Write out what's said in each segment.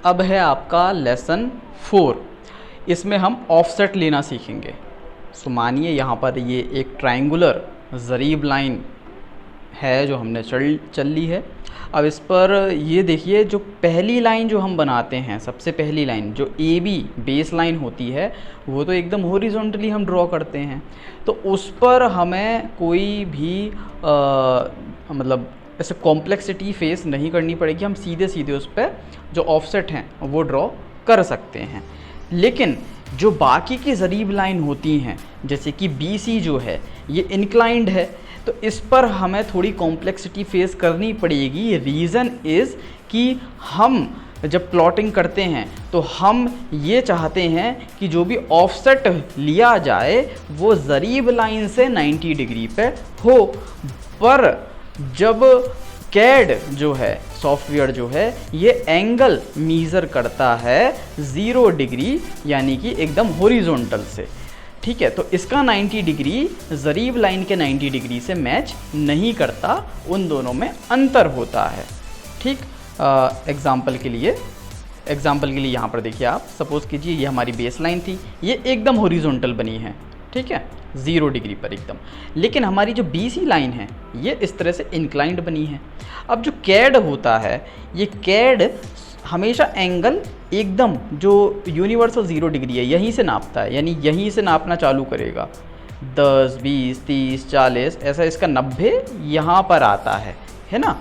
अब है आपका लेसन 4। इसमें हम ऑफसेट लेना सीखेंगे। सो मानिए यहाँ पर ये एक ट्रायंगुलर ज़रीब लाइन है जो हमने चल ली है। अब इस पर ये देखिए, जो पहली लाइन जो हम बनाते हैं, सबसे पहली लाइन जो ए बी बेस लाइन होती है, वो तो एकदम हॉरिजॉन्टली हम ड्रॉ करते हैं। तो उस पर हमें कोई भी मतलब ऐसे कॉम्प्लेक्सिटी फेस नहीं करनी पड़ेगी। हम सीधे सीधे उस पर जो ऑफसेट हैं वो ड्रॉ कर सकते हैं। लेकिन जो बाकी की ज़रीब लाइन होती हैं, जैसे कि बी सी जो है ये इंक्लाइंड है, तो इस पर हमें थोड़ी कॉम्प्लेक्सिटी फेस करनी पड़ेगी। रीज़न इज़ कि हम जब प्लॉटिंग करते हैं तो हम ये चाहते हैं कि जो भी ऑफसेट लिया जाए वो ज़रीब लाइन से 90 डिग्री पे हो। पर जब कैड जो है सॉफ्टवेयर जो है ये एंगल मीज़र करता है 0 डिग्री, यानी कि एकदम हॉरिजॉन्टल से। ठीक है, तो इसका 90 डिग्री ज़रीब लाइन के 90 डिग्री से मैच नहीं करता, उन दोनों में अंतर होता है। ठीक, एग्ज़ाम्पल के लिए यहाँ पर देखिए, आप सपोज़ कीजिए ये हमारी बेस लाइन थी, ये एकदम हॉरिजॉन्टल बनी है, ठीक है, 0 डिग्री पर एकदम। लेकिन हमारी जो बी सी लाइन है ये इस तरह से इंक्लाइंड बनी है। अब जो कैड होता है, ये कैड हमेशा एंगल एकदम जो यूनिवर्सल 0 डिग्री है यहीं से नापता है, यानी यहीं से नापना चालू करेगा। 10, 20, 30, 40 ऐसा इसका 90 यहाँ पर आता है ना।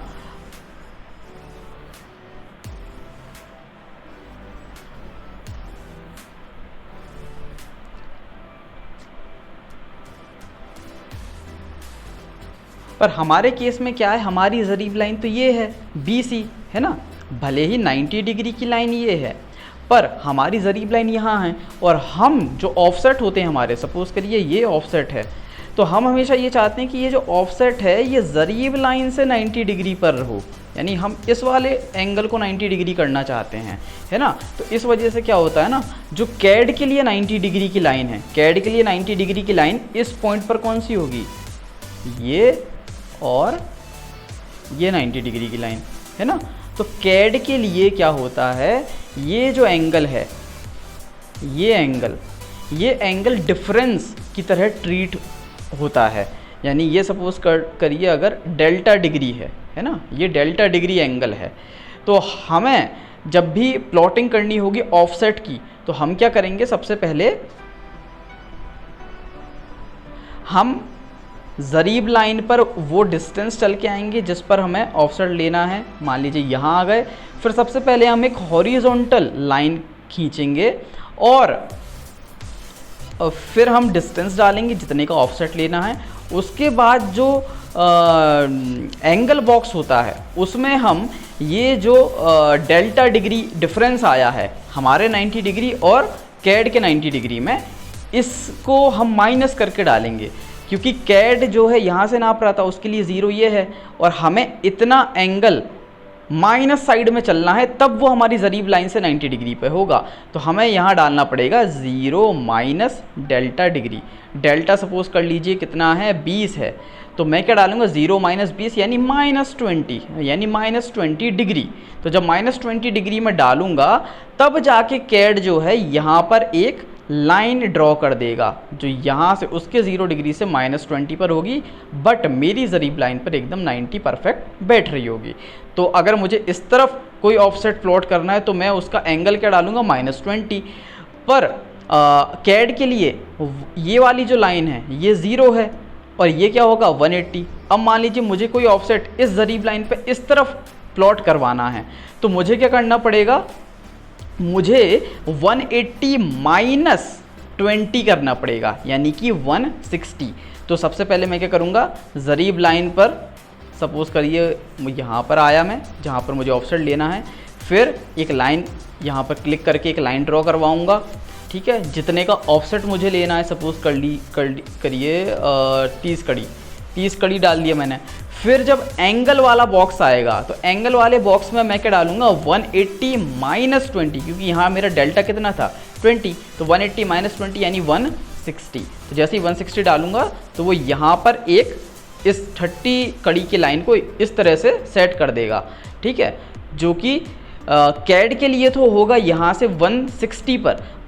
पर हमारे केस में क्या है, हमारी ज़रीब लाइन तो ये है बी सी, है ना। भले ही 90 डिग्री की लाइन ये है, पर हमारी ज़रीब लाइन यहाँ है। और हम जो ऑफसेट होते हैं हमारे, सपोज़ करिए ये ऑफसेट है, तो हम हमेशा ये चाहते हैं कि ये जो ऑफसेट है ये ज़रीब लाइन से 90 डिग्री पर हो, यानी हम इस वाले एंगल को 90 डिग्री करना चाहते हैं, है ना। तो इस वजह से क्या होता है ना, जो कैड के लिए 90 डिग्री की लाइन है, कैड के लिए 90 डिग्री की लाइन इस पॉइंट पर कौन सी होगी, ये और ये 90 डिग्री की लाइन, है ना। तो कैड के लिए क्या होता है, ये जो एंगल है, ये एंगल डिफरेंस की तरह ट्रीट होता है। यानी ये सपोज़ करिए अगर डेल्टा डिग्री है ना, ये डेल्टा डिग्री एंगल है। तो हमें जब भी प्लॉटिंग करनी होगी ऑफसेट की, तो हम क्या करेंगे, सबसे पहले हम ज़रीब लाइन पर वो डिस्टेंस चल के आएंगे जिस पर हमें ऑफसेट लेना है। मान लीजिए यहाँ आ गए, फिर सबसे पहले हम एक हॉरिजॉन्टल लाइन खींचेंगे और फिर हम डिस्टेंस डालेंगे जितने का ऑफसेट लेना है। उसके बाद जो एंगल बॉक्स होता है उसमें हम ये जो डेल्टा डिग्री डिफरेंस आया है हमारे 90 डिग्री और कैड के 90 डिग्री में, इसको हम माइनस करके डालेंगे, क्योंकि कैड जो है यहाँ से नाप रहा था उसके लिए 0 ये है, और हमें इतना एंगल माइनस साइड में चलना है तब वो हमारी ज़रीब लाइन से 90 डिग्री पे होगा। तो हमें यहाँ डालना पड़ेगा 0 minus delta degree. Delta suppose कर लीजिए कितना है, 20 है, तो मैं क्या डालूंगा 0 माइनस 20 यानी -20, यानी -20 डिग्री। तो जब -20 डिग्री में डालूंगा तब जाके कैड जो है यहाँ पर एक लाइन ड्रॉ कर देगा जो यहाँ से उसके 0 डिग्री से -20 पर होगी, बट मेरी ज़रीब लाइन पर एकदम 90 परफेक्ट बैठ रही होगी। तो अगर मुझे इस तरफ कोई ऑफसेट प्लॉट करना है तो मैं उसका एंगल क्या डालूंगा, -20। पर कैड के लिए ये वाली जो लाइन है ये 0 है और ये क्या होगा 180। अब मान लीजिए मुझे कोई ऑफसेट इस ज़रीब लाइन पे इस तरफ प्लॉट करवाना है, तो मुझे क्या करना पड़ेगा, मुझे 180 माइनस 20 करना पड़ेगा, यानी कि 160। तो सबसे पहले मैं क्या करूँगा, ज़रीब लाइन पर सपोज़ करिए यहाँ पर आया मैं, जहाँ पर मुझे ऑफसेट लेना है, फिर एक लाइन यहाँ पर क्लिक करके एक लाइन ड्रॉ करवाऊँगा, ठीक है। जितने का ऑफसेट मुझे लेना है सपोज़ करिए 30 कड़ी डाल दिया मैंने। फिर जब एंगल वाला बॉक्स आएगा तो एंगल वाले बॉक्स में मैं क्या डालूंगा 180 माइनस 20, क्योंकि यहाँ मेरा डेल्टा कितना था 20, तो 180 माइनस 20 यानी 160। तो जैसे ही 160 डालूंगा तो वो यहाँ पर एक इस 30 कड़ी की लाइन को इस तरह से सेट कर देगा, ठीक है, जो कि कैड के लिए तो होगा यहाँ से 160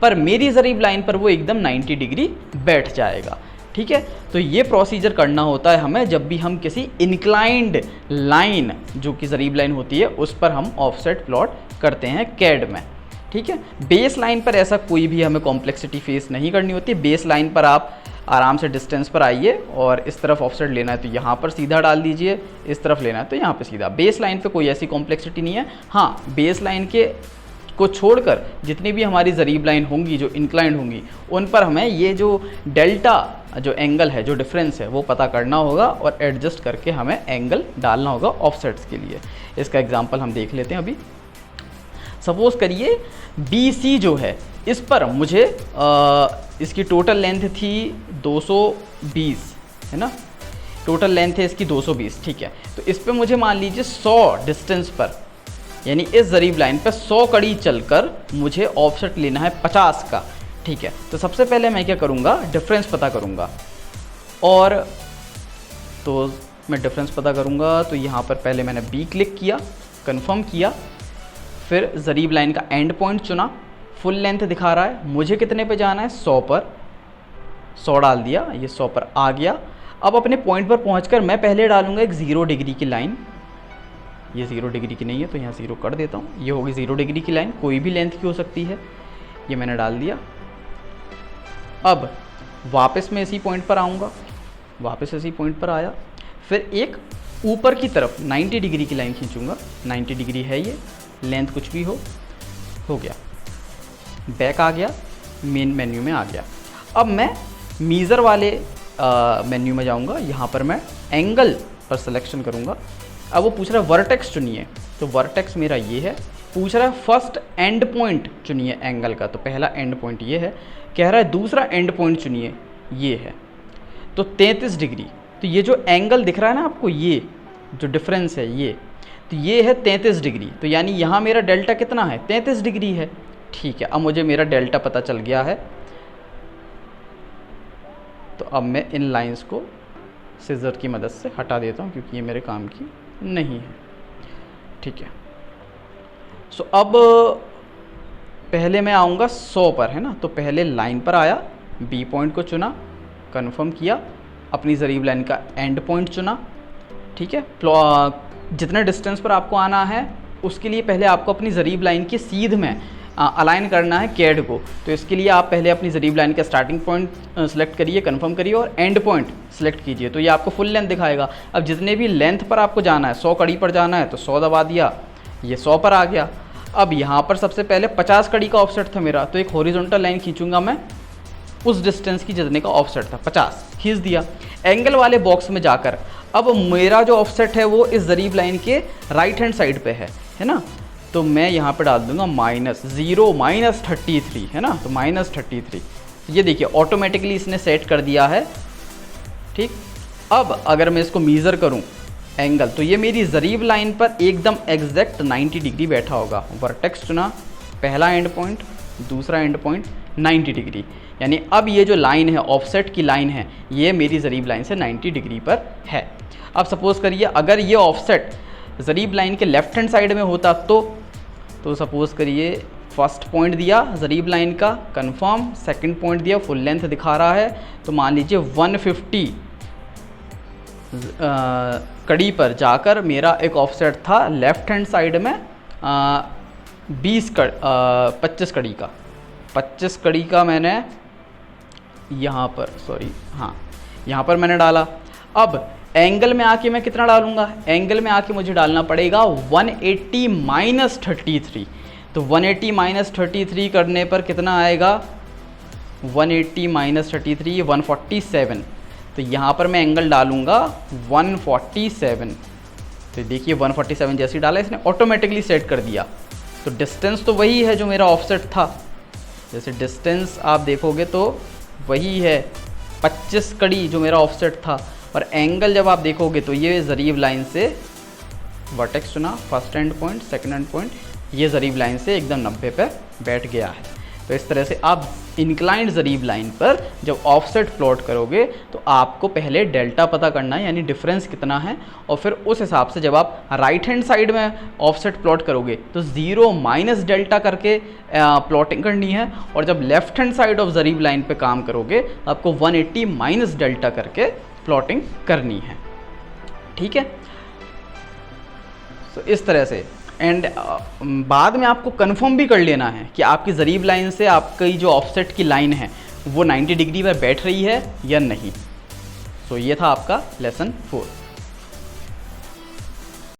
पर मेरी ज़रीब लाइन पर वो एकदम 90 डिग्री बैठ जाएगा। ठीक है, तो ये प्रोसीजर करना होता है हमें जब भी हम किसी इंक्लाइंड लाइन जो कि ज़रीब लाइन होती है उस पर हम ऑफसेट प्लॉट करते हैं कैड में। ठीक है, बेस लाइन पर ऐसा कोई भी हमें कॉम्प्लेक्सिटी फेस नहीं करनी होती। बेस लाइन पर आप आराम से डिस्टेंस पर आइए और इस तरफ ऑफसेट लेना है तो यहाँ पर सीधा डाल दीजिए, इस तरफ लेना है तो यहाँ पे सीधा। बेस लाइन पे कोई ऐसी कॉम्प्लेक्सिटी नहीं है। हाँ, बेस लाइन के को छोड़कर जितनी भी हमारी ज़रीब लाइन होंगी जो इंक्लाइंड होंगी उन पर हमें ये जो डेल्टा जो एंगल है, जो डिफरेंस है वो पता करना होगा और एडजस्ट करके हमें एंगल डालना होगा ऑफसेट्स के लिए। इसका एग्जांपल हम देख लेते हैं अभी। सपोज करिए BC जो है इस पर मुझे इसकी टोटल लेंथ थी 220, है ना, टोटल लेंथ है इसकी 220। ठीक है, तो इस पे मुझे मान लीजिए 100 डिस्टेंस पर, यानी इस ज़रीब लाइन पर 100 कड़ी चलकर मुझे ऑफसेट लेना है 50 का। ठीक है, तो सबसे पहले मैं क्या करूँगा, डिफरेंस पता करूँगा। और तो मैं डिफरेंस पता करूँगा तो यहाँ पर पहले मैंने B क्लिक किया, कंफर्म किया, फिर ज़रीब लाइन का एंड पॉइंट चुना, फुल लेंथ दिखा रहा है, मुझे कितने पे जाना है 100 पर, 100 डाल दिया, ये 100 पर आ गया। अब अपने पॉइंट पर पहुंचकर मैं पहले डालूंगा एक 0 डिग्री की लाइन। ये 0 डिग्री की नहीं है तो यहाँ 0 कर देता हूँ। ये होगी 0 डिग्री की लाइन, कोई भी लेंथ की हो सकती है। ये मैंने डाल दिया। अब वापस मैं इसी पॉइंट पर आऊँगा, वापस इसी पॉइंट पर आया, फिर एक ऊपर की तरफ 90 डिग्री की लाइन खींचूँगा। 90 डिग्री है ये, लेंथ कुछ भी हो गया। बैक आ गया, मेन मेन्यू में आ गया। अब मैं मीज़र वाले मेन्यू में जाऊंगा, यहाँ पर मैं एंगल पर सिलेक्शन करूँगा। अब वो पूछ रहा है वर्टेक्स चुनिए, तो वर्टेक्स मेरा ये है। पूछ रहा है फर्स्ट एंड पॉइंट चुनिए एंगल का, तो पहला एंड पॉइंट ये है। कह रहा है दूसरा एंड पॉइंट चुनिए, ये है, तो 33 डिग्री। तो ये जो एंगल दिख रहा है ना आपको, ये जो डिफरेंस है ये, तो ये है 33 डिग्री। तो यानी यहाँ मेरा डेल्टा कितना है, 33 डिग्री है। ठीक है, अब मुझे मेरा डेल्टा पता चल गया है। तो अब मैं इन लाइंस को सिजर की मदद से हटा देता हूँ क्योंकि ये मेरे काम की नहीं है। ठीक है, सो अब पहले मैं आऊँगा 100 पर, है ना। तो पहले लाइन पर आया, B पॉइंट को चुना, कंफर्म किया, अपनी ज़रीब लाइन का एंड पॉइंट चुना। ठीक है, जितने डिस्टेंस पर आपको आना है उसके लिए पहले आपको अपनी ज़रीब लाइन की सीध में अलाइन करना है कैड को। तो इसके लिए आप पहले अपनी ज़रीब लाइन का स्टार्टिंग पॉइंट सेलेक्ट करिए, कंफर्म करिए और एंड पॉइंट सेलेक्ट कीजिए, तो ये आपको फुल लेंथ दिखाएगा। अब जितने भी लेंथ पर आपको जाना है, 100 कड़ी पर जाना है तो 100 दबा दिया, ये 100 पर आ गया। अब यहाँ पर सबसे पहले 50 कड़ी का ऑफसेट था मेरा, तो एक हॉरिजॉन्टल लाइन खींचूंगा मैं उस डिस्टेंस की जितने का ऑफसेट था, 50 खींच दिया। एंगल वाले बॉक्स में जाकर अब मेरा जो ऑफसेट है वो इस ज़रीब लाइन के राइट हैंड साइड पे है ना। तो मैं यहाँ पे डाल दूंगा -33, है ना। तो -33, ये देखिए ऑटोमेटिकली इसने सेट कर दिया है। ठीक, अब अगर मैं इसको मीज़र करूँ एंगल, तो ये मेरी ज़रीब लाइन पर एकदम एग्जैक्ट 90 डिग्री बैठा होगा। वर्टेक्स चुना, पहला एंड पॉइंट, दूसरा एंड पॉइंट 90 डिग्री, यानी अब ये जो लाइन है, ऑफसेट की लाइन है, ये मेरी ज़रीब लाइन से 90 डिग्री पर है। अब सपोज़ करिए अगर ये ऑफसेट ज़रीब लाइन के लेफ़्ट हैंड साइड में होता तो सपोज़ करिए फर्स्ट पॉइंट दिया ज़रीब लाइन का, कंफर्म, सेकंड पॉइंट दिया, फुल लेंथ दिखा रहा है, तो मान लीजिए 150 कड़ी पर जाकर मेरा एक ऑफसेट था लेफ़्ट हैंड साइड में 25 कड़ी का। 25 कड़ी का मैंने यहाँ पर, यहाँ पर मैंने डाला। अब एंगल में आके मैं कितना डालूंगा, एंगल में आके मुझे डालना पड़ेगा 180 - 33। तो 180 - 33 करने पर कितना आएगा, 180 - 33 147। तो यहाँ पर मैं एंगल डालूंगा 147। तो देखिए 147 जैसे डाला इसने ऑटोमेटिकली सेट कर दिया। तो डिस्टेंस तो वही है जो मेरा ऑफसेट था, जैसे डिस्टेंस आप देखोगे तो वही है 25 कड़ी जो मेरा ऑफसेट था। और एंगल जब आप देखोगे तो ये ज़रीब लाइन से वर्टेक्स चुना, first and point, second and point, ये ज़रीब लाइन से एकदम 90 पे बैठ गया है। तो इस तरह से आप इंक्लाइंड ज़रीब लाइन पर जब ऑफसेट प्लॉट करोगे तो आपको पहले डेल्टा पता करना है, यानी डिफरेंस कितना है, और फिर उस हिसाब से जब आप राइट हैंड साइड में ऑफसेट प्लॉट करोगे तो 0 माइनस डेल्टा करके प्लॉटिंग करनी है, और जब लेफ्ट हैंड साइड ऑफ ज़रीब लाइन पे काम करोगे तो आपको 180 माइनस डेल्टा करके प्लॉटिंग करनी है। ठीक है, तो इस तरह से। एंड बाद में आपको कंफर्म भी कर लेना है कि आपकी ज़रीब लाइन से आपकी जो ऑफसेट की लाइन है वो 90 डिग्री पर बैठ रही है या नहीं। तो ये था आपका लेसन 4।